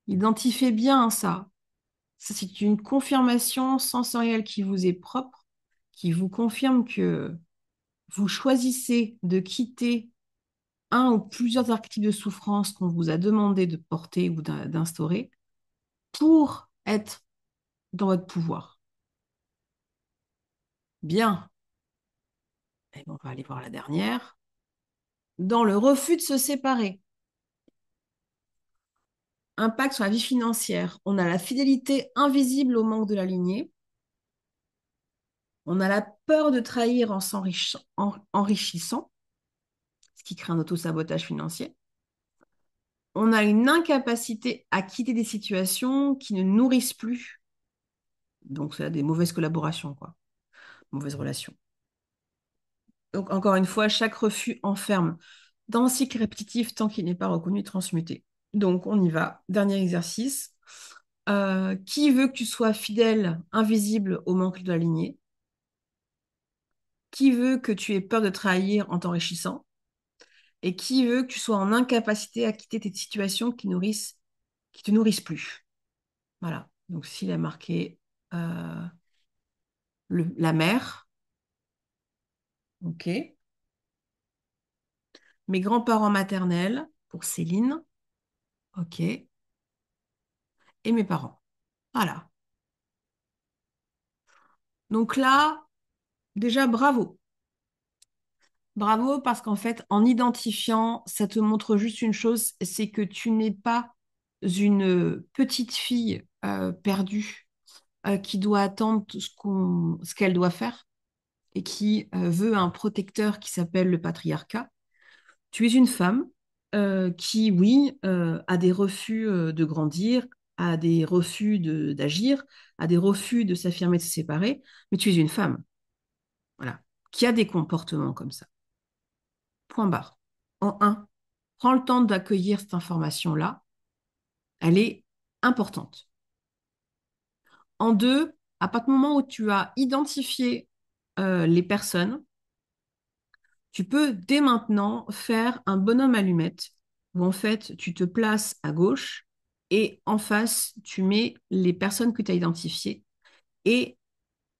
Identifiez bien ça. Ça, c'est une confirmation sensorielle qui vous est propre, qui vous confirme que vous choisissez de quitter un ou plusieurs archétypes de souffrance qu'on vous a demandé de porter ou d'instaurer pour être dans votre pouvoir. Bien. Et on va aller voir la dernière. Dans le refus de se séparer, impact sur la vie financière, on a la fidélité invisible au manque de la lignée, on a la peur de trahir en enrichissant, ce qui crée un autosabotage financier. On a une incapacité à quitter des situations qui ne nourrissent plus. Donc, c'est des mauvaises collaborations, quoi. Mauvaises relations. Donc, encore une fois, chaque refus enferme dans un cycle répétitif tant qu'il n'est pas reconnu et transmuté. Donc, on y va. Dernier exercice. Qui veut que tu sois fidèle, invisible au manque de la lignée? Qui veut que tu aies peur de trahir en t'enrichissant? Et qui veut que tu sois en incapacité à quitter tes situations qui te nourrissent plus? Voilà. Donc, s'il a marqué euh, la mère, ok. Mes grands-parents maternels, pour Céline, ok. Et mes parents. Voilà. Donc là, déjà, bravo. Bravo parce qu'en fait, en identifiant, ça te montre juste une chose, c'est que tu n'es pas une petite fille perdue qui doit attendre ce qu'elle doit faire et qui veut un protecteur qui s'appelle le patriarcat. Tu es une femme qui, oui, a des refus de grandir, a des refus d'agir, a des refus de s'affirmer, de se séparer, mais tu es une femme, voilà, qui a des comportements comme ça. Point barre. En un, prends le temps d'accueillir cette information-là, elle est importante. En deux, à partir du moment où tu as identifié les personnes, tu peux dès maintenant faire un bonhomme allumette où en fait tu te places à gauche et en face tu mets les personnes que tu as identifiées et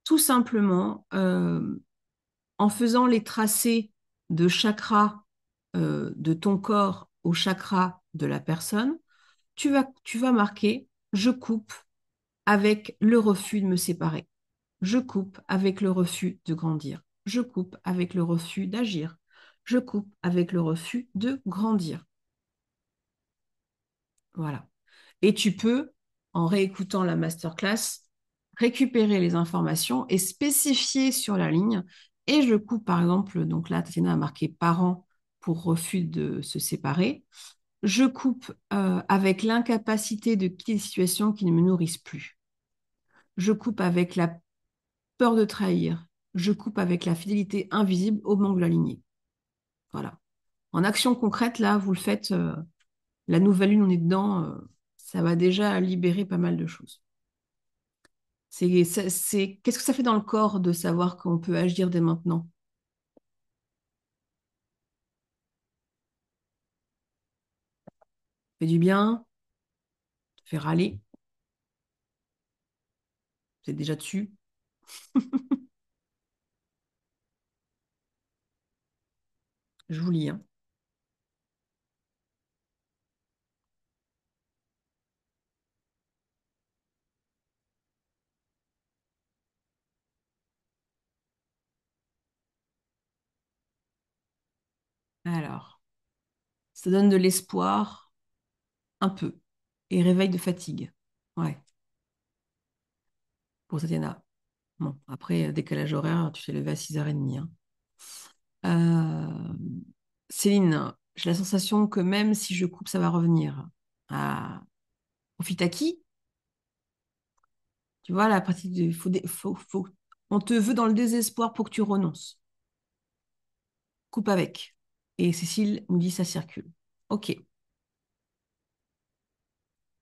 tout simplement en faisant les tracés de chakra de ton corps au chakra de la personne, tu vas marquer je coupe avec le refus de me séparer. Je coupe avec le refus de grandir. Je coupe avec le refus d'agir. Je coupe avec le refus de grandir. Voilà. Et tu peux, en réécoutant la masterclass, récupérer les informations et spécifier sur la ligne. Et je coupe, par exemple, donc là, Tatiana a marqué parents pour refus de se séparer. Je coupe avec l'incapacité de quitter des situations qui ne me nourrissent plus. je coupe avec la peur de trahir, je coupe avec la fidélité invisible au manque de la lignée. Voilà. En action concrète, là, vous le faites, la nouvelle lune, on est dedans, ça va déjà libérer pas mal de choses. Qu'est-ce que ça fait dans le corps de savoir qu'on peut agir dès maintenant? Ça fait du bien, ça fait râler, c'est déjà dessus. Je vous lis, hein. Alors, ça donne de l'espoir, un peu, et réveil de fatigue. Ouais, pour Tatiana. Bon, après, décalage horaire, tu t'es levé à 6h30, hein. Euh, Céline, j'ai la sensation que même si je coupe, ça va revenir. Ah, profite à qui? Tu vois, la partie de... on te veut dans le désespoir pour que tu renonces. Coupe avec. Et Cécile nous dit ça circule. Ok,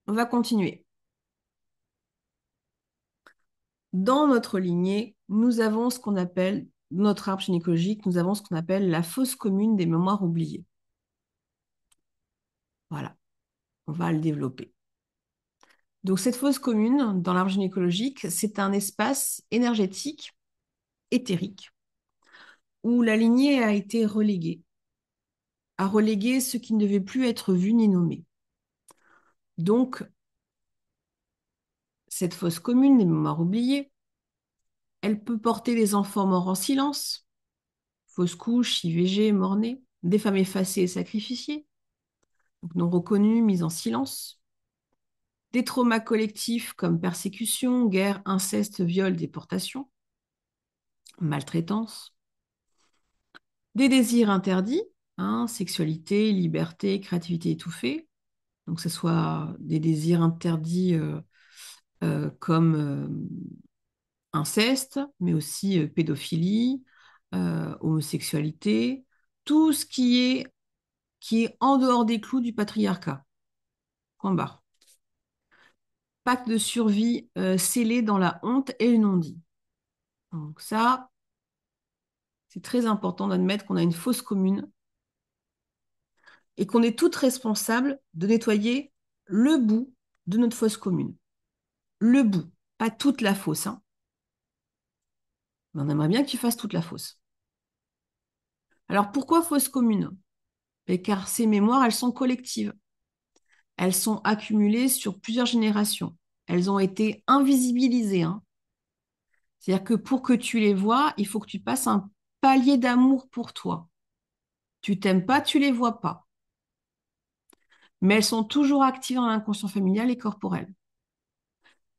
on va continuer. Dans notre lignée, nous avons ce qu'on appelle, notre arbre gynécologique, nous avons ce qu'on appelle la fosse commune des mémoires oubliées. Voilà, on va le développer. Donc, cette fosse commune dans l'arbre gynécologique, c'est un espace énergétique, éthérique, où la lignée a été reléguée, a relégué ce qui ne devait plus être vu ni nommé. Donc, cette fosse commune des mémoires oubliées, elle peut porter des enfants morts en silence, fausse couche, IVG, mort-né, des femmes effacées et sacrifiées, donc non reconnues, mises en silence, des traumas collectifs comme persécution, guerre, inceste, viol, déportation, maltraitance, des désirs interdits, hein, sexualité, liberté, créativité étouffée, donc que ce soit des désirs interdits comme inceste, mais aussi pédophilie, homosexualité, tout ce qui est en dehors des clous du patriarcat. Point barre. Pacte de survie scellé dans la honte et le non-dit. Donc ça, c'est très important d'admettre qu'on a une fosse commune et qu'on est toutes responsables de nettoyer le bout de notre fosse commune. Le bout, pas toute la fosse, hein. Mais on aimerait bien que tu fasses toute la fosse. Alors pourquoi fosse commune? Car ces mémoires, elles sont collectives. Elles sont accumulées sur plusieurs générations. Elles ont été invisibilisées, hein. C'est-à-dire que pour que tu les vois, il faut que tu passes un palier d'amour pour toi. Tu t'aimes pas, tu les vois pas. Mais elles sont toujours actives dans l'inconscient familial et corporel.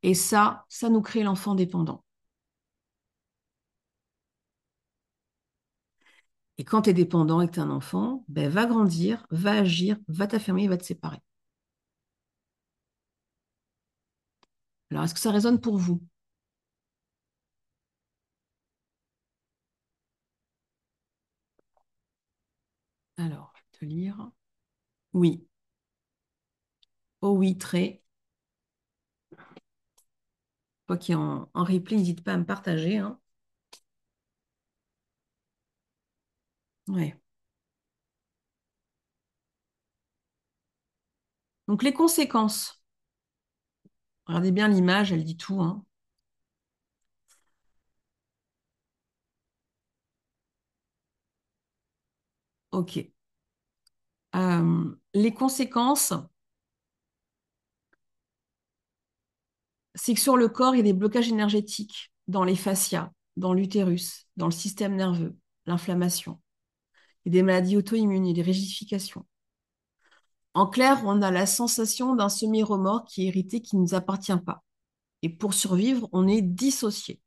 Et ça nous crée l'enfant dépendant. Et quand tu es dépendant et que tu es un enfant, ben, va grandir, va agir, va t'affirmer, va te séparer. Alors, est-ce que ça résonne pour vous? Alors, je vais te lire. Oui. Oh oui, très. Toi qui es en replay, n'hésite pas à me partager, hein. Ouais. Donc, les conséquences. Regardez bien l'image, elle dit tout, hein. OK. Les conséquences, c'est que sur le corps, il y a des blocages énergétiques dans les fascias, dans l'utérus, dans le système nerveux, l'inflammation. Il y a des maladies auto-immunes, il y a des rigidifications. En clair, on a la sensation d'un semi-remords qui est hérité, qui ne nous appartient pas. Et pour survivre, on est dissocié.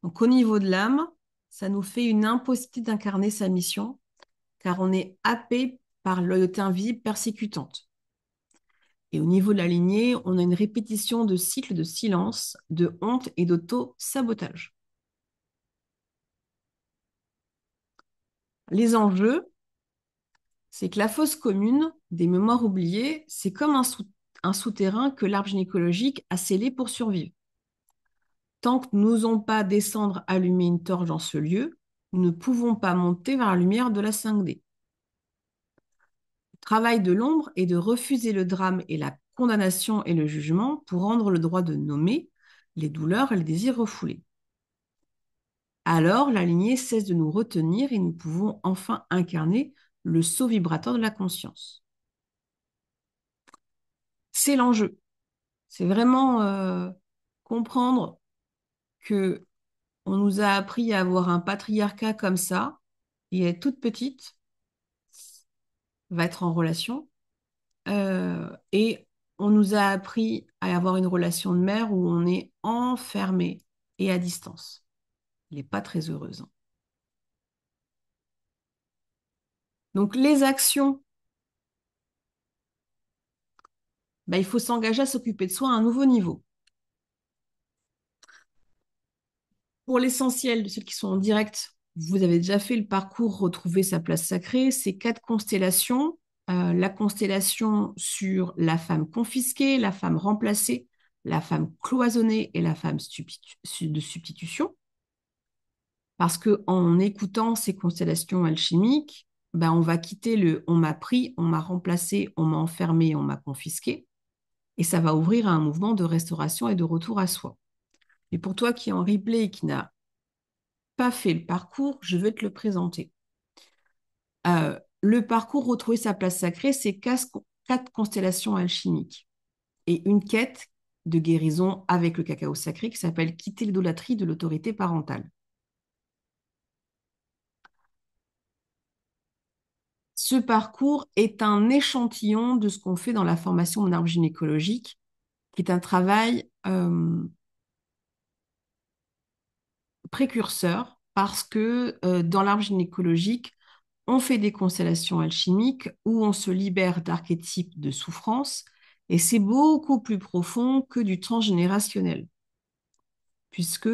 Donc au niveau de l'âme, ça nous fait une impossibilité d'incarner sa mission, car on est happé par loyauté invisible persécutante. Et au niveau de la lignée, on a une répétition de cycles de silence, de honte et d'auto-sabotage. Les enjeux, c'est que la fosse commune des mémoires oubliées, c'est comme un souterrain que l'arbre gynécologique a scellé pour survivre. Tant que nous n'osons pas descendre allumer une torche dans ce lieu, nous ne pouvons pas monter vers la lumière de la 5D. Le travail de l'ombre est de refuser le drame et la condamnation et le jugement pour rendre le droit de nommer les douleurs et les désirs refoulés. Alors, la lignée cesse de nous retenir et nous pouvons enfin incarner le saut vibrateur de la conscience. C'est l'enjeu. C'est vraiment comprendre que on nous a appris à avoir un patriarcat comme ça, et être toute petite, va être en relation, et on nous a appris à avoir une relation de mère où on est enfermé et à distance. Elle n'est pas très heureuse, hein. Donc les actions, bah, il faut s'engager à s'occuper de soi à un nouveau niveau. Pour l'essentiel de ceux qui sont en direct, vous avez déjà fait le parcours Retrouver sa place sacrée. C'est 4 constellations. La constellation sur la femme confisquée, la femme remplacée, la femme cloisonnée et la femme de substitution. Parce qu'en écoutant ces constellations alchimiques, ben, on va quitter le on m'a pris, on m'a remplacé, on m'a enfermé, on m'a confisqué. Et ça va ouvrir à un mouvement de restauration et de retour à soi. Et pour toi qui est en replay et qui n'a pas fait le parcours, je vais te le présenter. Le parcours Retrouver sa place sacrée, c'est 4 constellations alchimiques et une quête de guérison avec le cacao sacré qui s'appelle Quitter l'idolâtrie de l'autorité parentale. Ce parcours est un échantillon de ce qu'on fait dans la formation Mon arbre gynécologique, qui est un travail précurseur parce que dans l'arbre gynécologique, on fait des constellations alchimiques où on se libère d'archétypes de souffrance et c'est beaucoup plus profond que du transgénérationnel puisque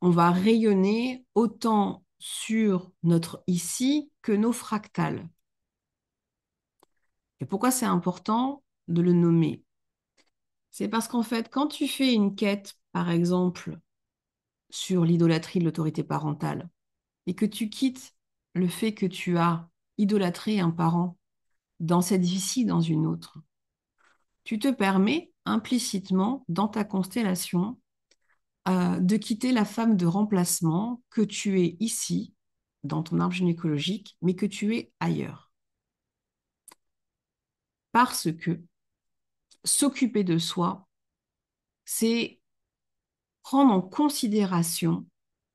on va rayonner autant sur notre ici que nos fractales. Et pourquoi c'est important de le nommer? C'est parce qu'en fait, quand tu fais une quête, par exemple, sur l'idolâtrie de l'autorité parentale, et que tu quittes le fait que tu as idolâtré un parent dans cette vie-ci, dans une autre, tu te permets implicitement dans ta constellation de quitter la femme de remplacement que tu es ici, dans ton arbre gynécologique, mais que tu es ailleurs. Parce que s'occuper de soi, c'est prendre en considération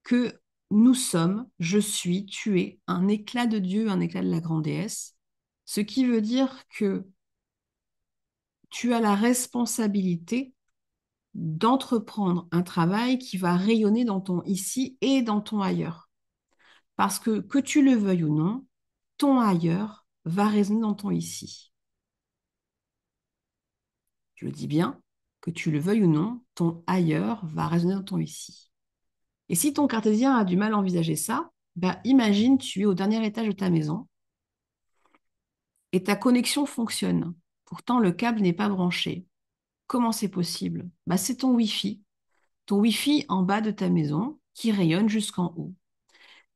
que nous sommes, je suis, tu es un éclat de Dieu, un éclat de la grande déesse, ce qui veut dire que tu as la responsabilité d'entreprendre un travail qui va rayonner dans ton ici et dans ton ailleurs. Parce que tu le veuilles ou non, ton ailleurs va résonner dans ton ici. Je le dis bien, que tu le veuilles ou non, ton ailleurs va résonner dans ton ici. Et si ton cartésien a du mal à envisager ça, ben imagine tu es au dernier étage de ta maison et ta connexion fonctionne. Pourtant, le câble n'est pas branché. Comment c'est possible? Ben, c'est ton Wi-Fi en bas de ta maison qui rayonne jusqu'en haut.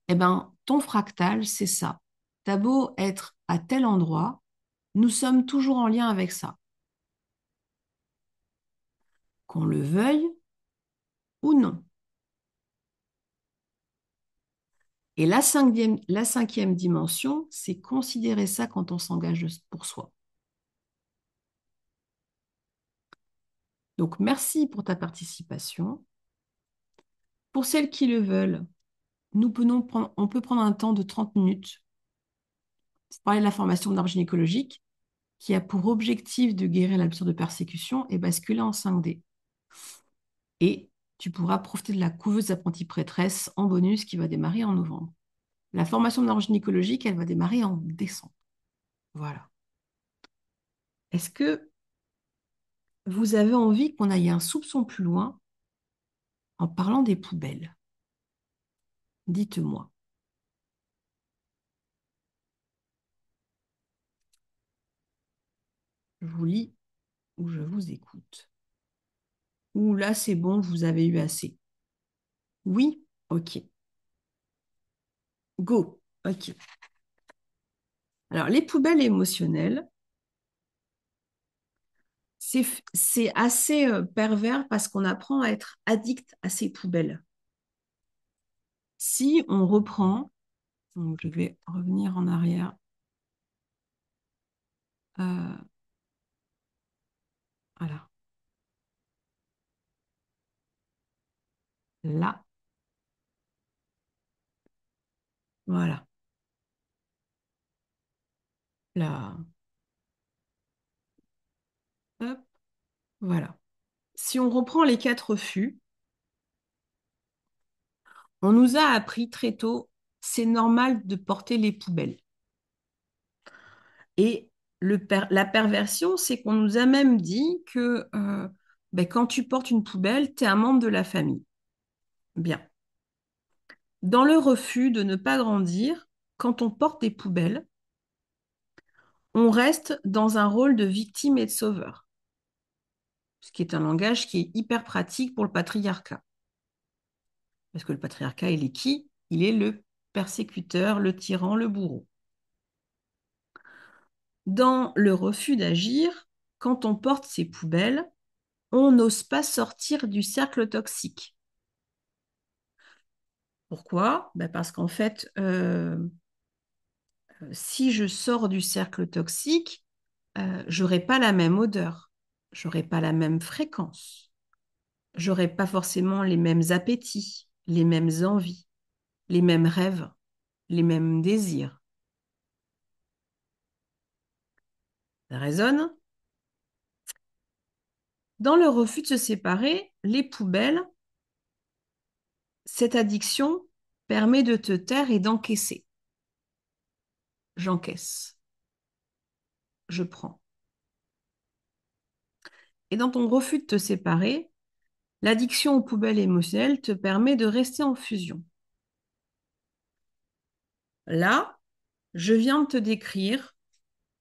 Eh ben, ton fractal, c'est ça. T'as beau être à tel endroit, nous sommes toujours en lien avec ça. Qu'on le veuille ou non. Et la cinquième dimension, c'est considérer ça quand on s'engage pour soi. Donc, merci pour ta participation. Pour celles qui le veulent, on peut prendre un temps de 30 minutes pour parler de la formation d'arbre gynécologique qui a pour objectif de guérir la blessure de persécution et basculer en 5D. Et tu pourras profiter de la couveuse apprentie prêtresse en bonus qui va démarrer en novembre. La formation d'arbre gynécologique, elle va démarrer en décembre. Voilà. Est-ce que vous avez envie qu'on aille un soupçon plus loin en parlant des poubelles. Dites-moi. Je vous lis ou je vous écoute. Ou là, c'est bon, vous avez eu assez. Oui? Ok. Go. Ok. Alors, les poubelles émotionnelles, c'est assez pervers parce qu'on apprend à être addict à ces poubelles. Si on reprend, donc je vais revenir en arrière. euh, voilà. Là. Voilà. Là. Hop. Voilà. Si on reprend les quatre refus, on nous a appris très tôt, c'est normal de porter les poubelles. Et la perversion, c'est qu'on nous a même dit que ben, quand tu portes une poubelle, tu es un membre de la famille. Bien. Dans le refus de ne pas grandir, quand on porte des poubelles, on reste dans un rôle de victime et de sauveur, ce qui est un langage qui est hyper pratique pour le patriarcat. Parce que le patriarcat, il est qui? Il est le persécuteur, le tyran, le bourreau. Dans le refus d'agir, quand on porte ses poubelles, on n'ose pas sortir du cercle toxique. Pourquoi? Ben parce qu'en fait, si je sors du cercle toxique, j'aurai pas la même odeur, j'aurai pas la même fréquence, j'aurai pas forcément les mêmes appétits, les mêmes envies, les mêmes rêves, les mêmes désirs. Ça résonne? Dans le refus de se séparer, les poubelles, cette addiction permet de te taire et d'encaisser. J'encaisse, je prends. Et dans ton refus de te séparer, l'addiction aux poubelles émotionnelles te permet de rester en fusion. Là, je viens de te décrire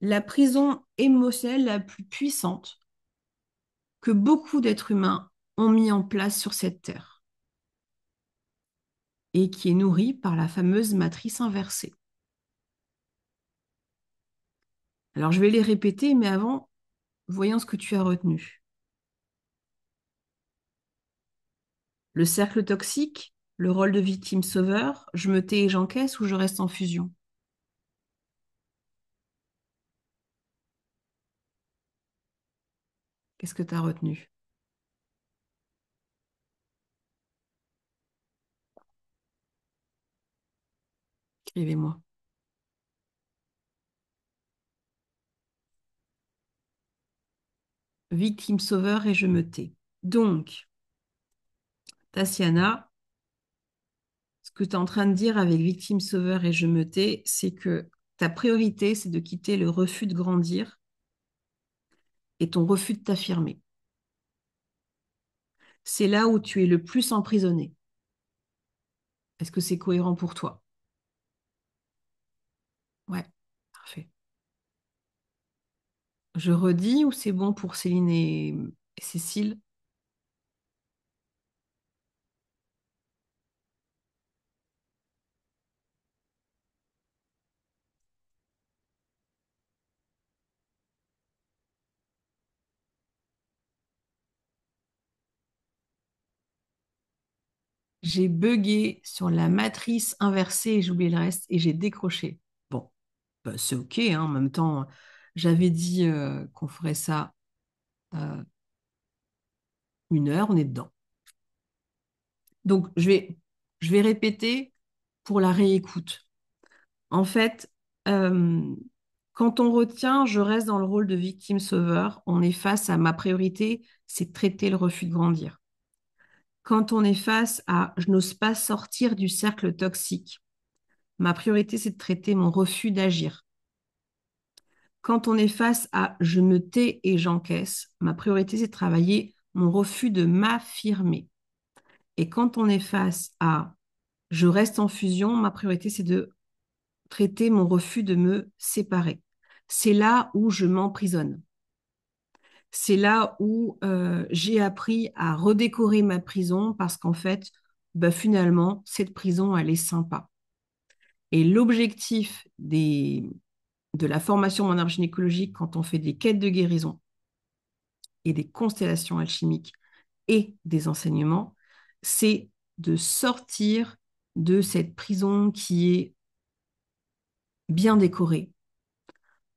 la prison émotionnelle la plus puissante que beaucoup d'êtres humains ont mis en place sur cette terre et qui est nourrie par la fameuse matrice inversée. Alors, je vais les répéter, mais avant, voyons ce que tu as retenu. Le cercle toxique, le rôle de victime-sauveur, je me tais et j'encaisse ou je reste en fusion. Qu'est-ce que tu as retenu? Écrivez-moi. Victime-sauveur et je me tais. Donc, Tatiana, ce que tu es en train de dire avec victime-sauveur et je me tais, c'est que ta priorité, c'est de quitter le refus de grandir et ton refus de t'affirmer. C'est là où tu es le plus emprisonné. Est-ce que c'est cohérent pour toi? Ouais, parfait. Je redis ou c'est bon pour Céline et Cécile? J'ai bugué sur la matrice inversée et j'ai oublié le reste et j'ai décroché. Bon, bah, c'est OK, hein, en même temps, j'avais dit qu'on ferait ça 1 heure, on est dedans. Donc, je vais répéter pour la réécoute. En fait, euh, quand on retient, je reste dans le rôle de victime-sauveur, on est face à ma priorité, c'est de traiter le refus de grandir. Quand on est face à je n'ose pas sortir du cercle toxique, ma priorité, c'est de traiter mon refus d'agir. Quand on est face à je me tais et j'encaisse, ma priorité, c'est de travailler mon refus de m'affirmer. Et quand on est face à je reste en fusion, ma priorité, c'est de traiter mon refus de me séparer. C'est là où je m'emprisonne. C'est là où j'ai appris à redécorer ma prison parce qu'en fait, bah, finalement, cette prison, elle est sympa. Et l'objectif de la formation en arbre gynécologique, quand on fait des quêtes de guérison et des constellations alchimiques et des enseignements, c'est de sortir de cette prison qui est bien décorée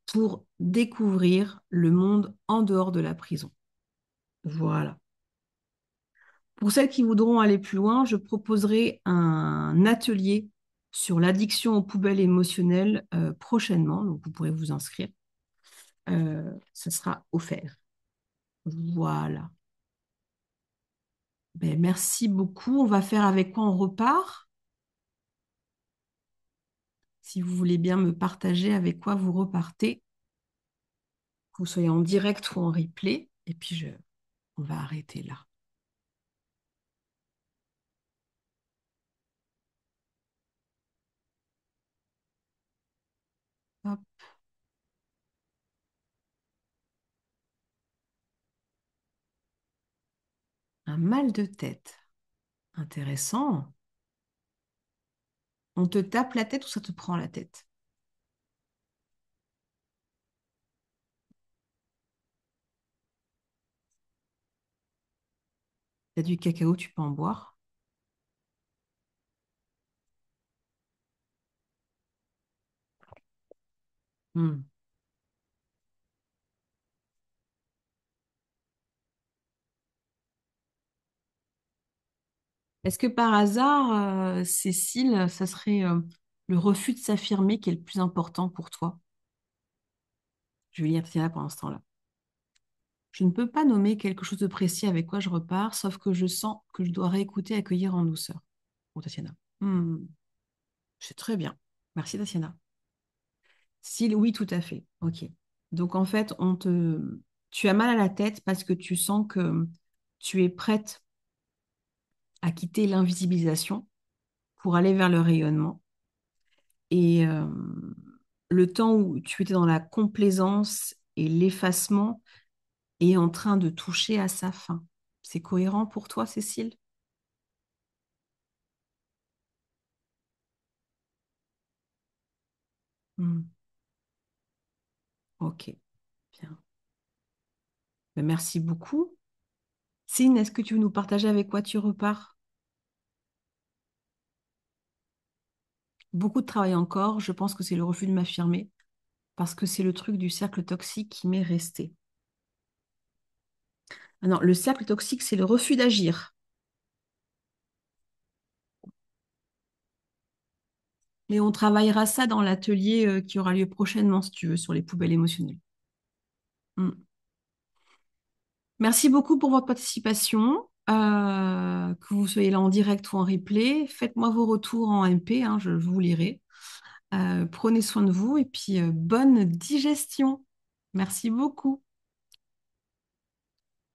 pour découvrir le monde en dehors de la prison. Voilà. Pour celles qui voudront aller plus loin, je proposerai un atelier sur l'addiction aux poubelles émotionnelles prochainement, donc vous pourrez vous inscrire. Ce sera offert. Voilà. Ben, merci beaucoup. On va faire avec quoi on repart? Si vous voulez bien me partager avec quoi vous repartez, que vous soyez en direct ou en replay. Et puis, on va arrêter là. Hop. Un mal de tête. Intéressant. On te tape la tête ou ça te prend la tête? Il y a du cacao, tu peux en boire. Hmm. Est-ce que par hasard, Cécile, ça serait le refus de s'affirmer qui est le plus important pour toi? Je vais lire Tatiana pendant ce temps-là. Je ne peux pas nommer quelque chose de précis avec quoi je repars, sauf que je sens que je dois réécouter et accueillir en douceur. Pour Tatiana. C'est très bien. Merci, Tatiana. Cécile, oui, tout à fait. Ok. Donc, en fait, tu as mal à la tête parce que tu sens que tu es prête à quitter l'invisibilisation pour aller vers le rayonnement. Et le temps où tu étais dans la complaisance et l'effacement est en train de toucher à sa fin. C'est cohérent pour toi, Cécile? Hmm. Ok, bien. Ben, merci beaucoup. Céline, est-ce que tu veux nous partager avec quoi tu repars? Beaucoup de travail encore. Je pense que c'est le refus de m'affirmer parce que c'est le truc du cercle toxique qui m'est resté. Ah non, le cercle toxique, c'est le refus d'agir. Mais on travaillera ça dans l'atelier qui aura lieu prochainement, si tu veux, sur les poubelles émotionnelles. Hmm. Merci beaucoup pour votre participation. Que vous soyez là en direct ou en replay, faites-moi vos retours en MP, hein, je vous lirai. Prenez soin de vous et puis bonne digestion. Merci beaucoup.